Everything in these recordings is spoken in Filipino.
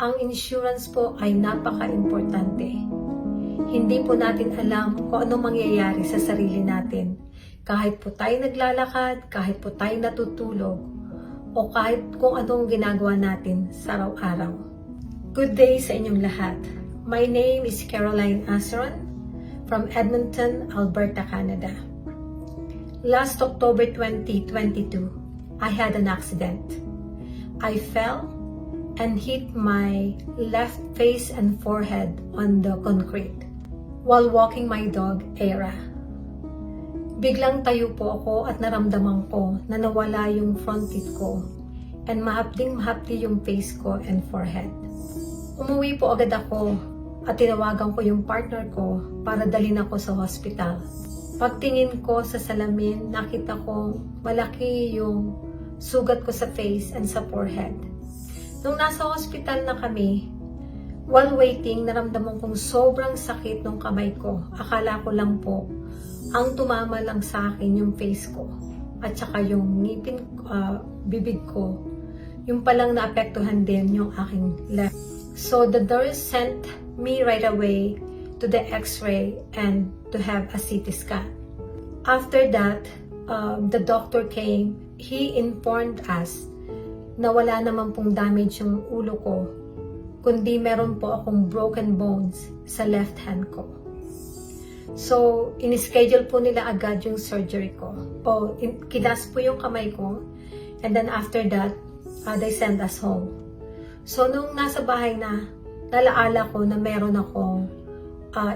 Ang insurance po ay napaka-importante. Hindi po natin alam kung anong mangyayari sa sarili natin. Kahit po tayo naglalakad, kahit po tayo natutulog, o kahit kung anong ginagawa natin sa araw-araw. Good day sa inyong lahat. My name is Caroline Aceron from Edmonton, Alberta, Canada. Last October 2022, I had an accident. I fell and hit my left face and forehead on the concrete while walking my dog, Era. Biglang tayo po ako at naramdaman ko na nawala yung front teeth ko and mahapding-mahapdi yung face ko and forehead. Umuwi po agad ako at tinawagan ko yung partner ko para dalhin ako sa hospital. Pagtingin ko sa salamin, nakita ko malaki yung sugat ko sa face and sa forehead. Nung nasa hospital na kami, while waiting, naramdaman kong sobrang sakit ng kamay ko. Akala ko lang po, ang tumama lang sa akin yung face ko at saka yung ngipin, bibig ko. Yung palang naapektuhan din yung aking left. So the nurse sent me right away to the x-ray and to have a CT scan. After that, the doctor came. He informed us na wala naman pong damage yung ulo ko, kundi meron po akong broken bones sa left hand ko. So, in-schedule po nila agad yung surgery ko. Kinas po yung kamay ko, and then after that, they sent us home. So, nung nasa bahay na, nalaala ko na meron akong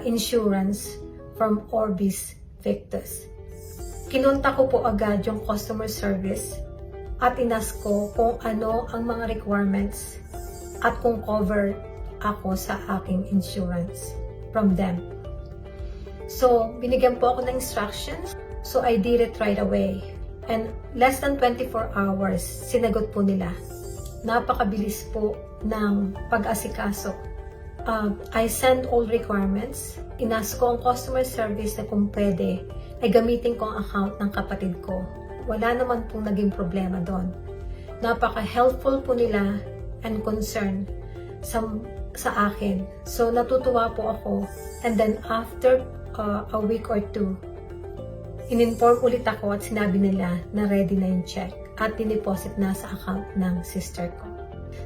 insurance from Orbis Victus. Kinunta ko po agad yung customer service at inas ko kung ano ang mga requirements at kung cover ako sa aking insurance from them. So, binigyan po ako ng instructions. So, I did it right away. And less than 24 hours, sinagot po nila. Napakabilis po ng pag-asikaso. I sent all requirements. Inas ko ang customer service na kung pwede ay gamitin ko ang account ng kapatid ko. Wala naman pong naging problema doon. Napaka-helpful po nila and concern sa akin. So, natutuwa po ako. And then, after a week or two, in-inform ulit ako at sinabi nila na ready na yung check at dineposit na sa account ng sister ko.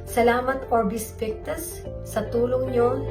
Salamat Orbis Victus sa tulong nyo